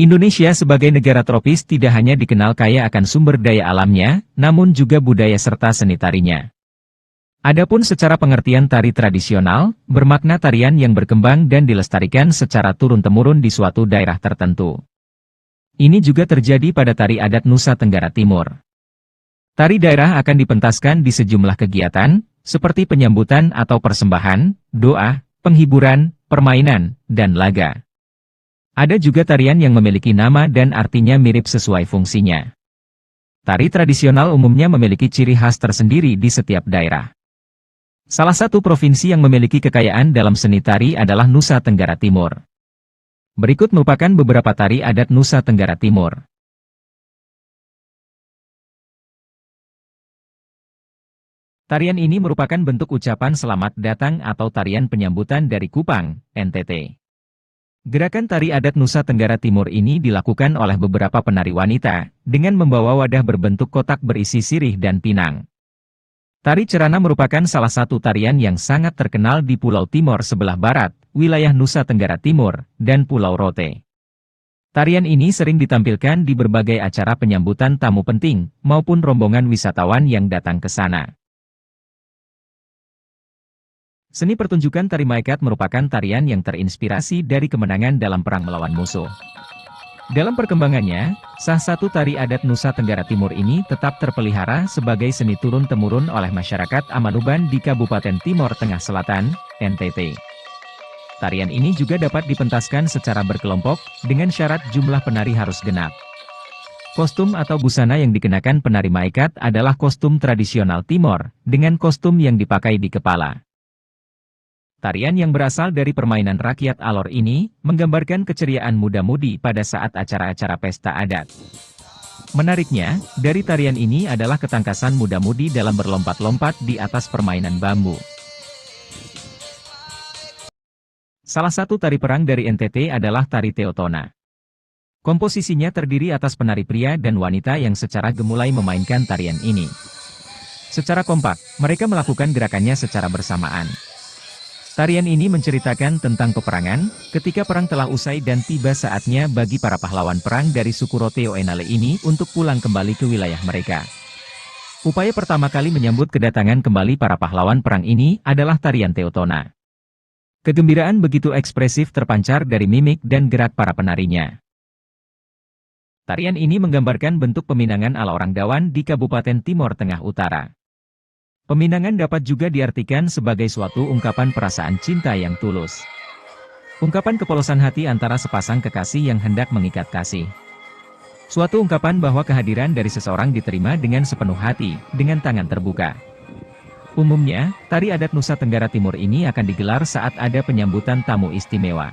Indonesia sebagai negara tropis tidak hanya dikenal kaya akan sumber daya alamnya, namun juga budaya serta seni tarinya. Adapun secara pengertian tari tradisional, bermakna tarian yang berkembang dan dilestarikan secara turun-temurun di suatu daerah tertentu. Ini juga terjadi pada tari adat Nusa Tenggara Timur. Tari daerah akan dipentaskan di sejumlah kegiatan, seperti penyambutan atau persembahan, doa, penghiburan, permainan, dan laga. Ada juga tarian yang memiliki nama dan artinya mirip sesuai fungsinya. Tari tradisional umumnya memiliki ciri khas tersendiri di setiap daerah. Salah satu provinsi yang memiliki kekayaan dalam seni tari adalah Nusa Tenggara Timur. Berikut merupakan beberapa tari adat Nusa Tenggara Timur. Tarian ini merupakan bentuk ucapan selamat datang atau tarian penyambutan dari Kupang, NTT. Gerakan tari adat Nusa Tenggara Timur ini dilakukan oleh beberapa penari wanita, dengan membawa wadah berbentuk kotak berisi sirih dan pinang. Tari Cerana merupakan salah satu tarian yang sangat terkenal di Pulau Timor sebelah barat, wilayah Nusa Tenggara Timur, dan Pulau Rote. Tarian ini sering ditampilkan di berbagai acara penyambutan tamu penting, maupun rombongan wisatawan yang datang ke sana. Seni pertunjukan tari Maikat merupakan tarian yang terinspirasi dari kemenangan dalam perang melawan musuh. Dalam perkembangannya, salah satu tari adat Nusa Tenggara Timur ini tetap terpelihara sebagai seni turun-temurun oleh masyarakat Amanuban di Kabupaten Timor Tengah Selatan, NTT. Tarian ini juga dapat dipentaskan secara berkelompok, dengan syarat jumlah penari harus genap. Kostum atau busana yang dikenakan penari Maikat adalah kostum tradisional Timor, dengan kostum yang dipakai di kepala. Tarian yang berasal dari permainan rakyat Alor ini, menggambarkan keceriaan muda-mudi pada saat acara-acara pesta adat. Menariknya, dari tarian ini adalah ketangkasan muda-mudi dalam berlompat-lompat di atas permainan bambu. Salah satu tari perang dari NTT adalah tari Teotona. Komposisinya terdiri atas penari pria dan wanita yang secara gemulai memainkan tarian ini. Secara kompak, mereka melakukan gerakannya secara bersamaan. Tarian ini menceritakan tentang peperangan, ketika perang telah usai dan tiba saatnya bagi para pahlawan perang dari suku Roteo Enale ini untuk pulang kembali ke wilayah mereka. Upaya pertama kali menyambut kedatangan kembali para pahlawan perang ini adalah tarian Teotona. Kegembiraan begitu ekspresif terpancar dari mimik dan gerak para penarinya. Tarian ini menggambarkan bentuk peminangan ala orang Dawan di Kabupaten Timor Tengah Utara. Peminangan dapat juga diartikan sebagai suatu ungkapan perasaan cinta yang tulus. Ungkapan kepolosan hati antara sepasang kekasih yang hendak mengikat kasih. Suatu ungkapan bahwa kehadiran dari seseorang diterima dengan sepenuh hati, dengan tangan terbuka. Umumnya, tari adat Nusa Tenggara Timur ini akan digelar saat ada penyambutan tamu istimewa.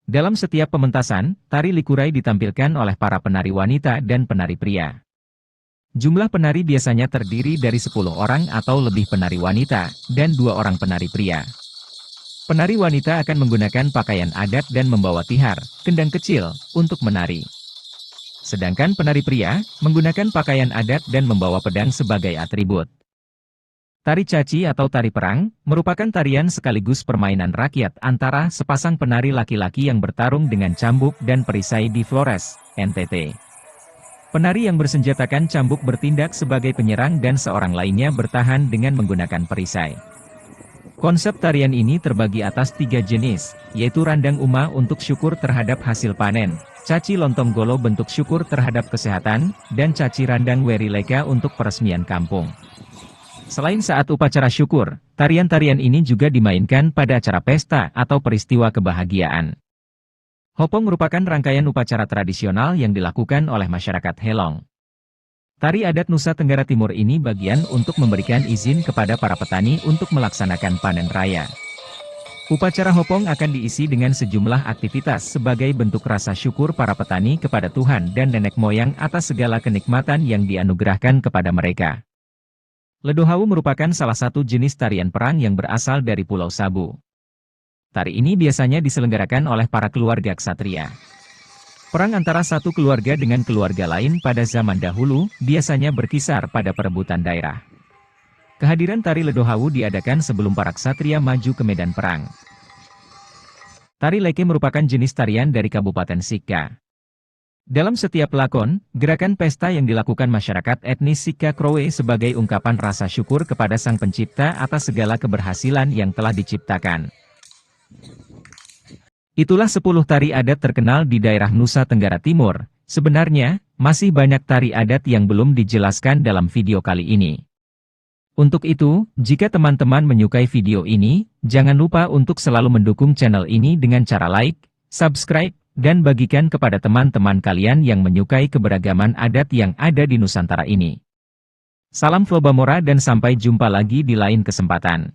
Dalam setiap pementasan, tari Likurai ditampilkan oleh para penari wanita dan penari pria. Jumlah penari biasanya terdiri dari 10 orang atau lebih penari wanita, dan 2 orang penari pria. Penari wanita akan menggunakan pakaian adat dan membawa tihar, kendang kecil, untuk menari. Sedangkan penari pria, menggunakan pakaian adat dan membawa pedang sebagai atribut. Tari Caci atau tari perang, merupakan tarian sekaligus permainan rakyat antara sepasang penari laki-laki yang bertarung dengan cambuk dan perisai di Flores, NTT. Penari yang bersenjatakan cambuk bertindak sebagai penyerang dan seorang lainnya bertahan dengan menggunakan perisai. Konsep tarian ini terbagi atas 3 jenis, yaitu Randang Uma untuk syukur terhadap hasil panen, Caci Lontong Golo bentuk syukur terhadap kesehatan, dan Caci Randang Werileka untuk peresmian kampung. Selain saat upacara syukur, tarian-tarian ini juga dimainkan pada acara pesta atau peristiwa kebahagiaan. Hopong merupakan rangkaian upacara tradisional yang dilakukan oleh masyarakat Helong. Tari adat Nusa Tenggara Timur ini bagian untuk memberikan izin kepada para petani untuk melaksanakan panen raya. Upacara Hopong akan diisi dengan sejumlah aktivitas sebagai bentuk rasa syukur para petani kepada Tuhan dan nenek moyang atas segala kenikmatan yang dianugerahkan kepada mereka. Ledohau merupakan salah satu jenis tarian perang yang berasal dari Pulau Sabu. Tari ini biasanya diselenggarakan oleh para keluarga ksatria. Perang antara satu keluarga dengan keluarga lain pada zaman dahulu, biasanya berkisar pada perebutan daerah. Kehadiran tari Ledohau diadakan sebelum para ksatria maju ke medan perang. Tari leke merupakan jenis tarian dari Kabupaten Sika. Dalam setiap lakon, gerakan pesta yang dilakukan masyarakat etnis Sika Krowe sebagai ungkapan rasa syukur kepada Sang Pencipta atas segala keberhasilan yang telah diciptakan. Itulah 10 tari adat terkenal di daerah Nusa Tenggara Timur. Sebenarnya, masih banyak tari adat yang belum dijelaskan dalam video kali ini. Untuk itu, jika teman-teman menyukai video ini, jangan lupa untuk selalu mendukung channel ini dengan cara like, subscribe, dan bagikan kepada teman-teman kalian yang menyukai keberagaman adat yang ada di Nusantara ini. Salam Flobamora dan sampai jumpa lagi di lain kesempatan.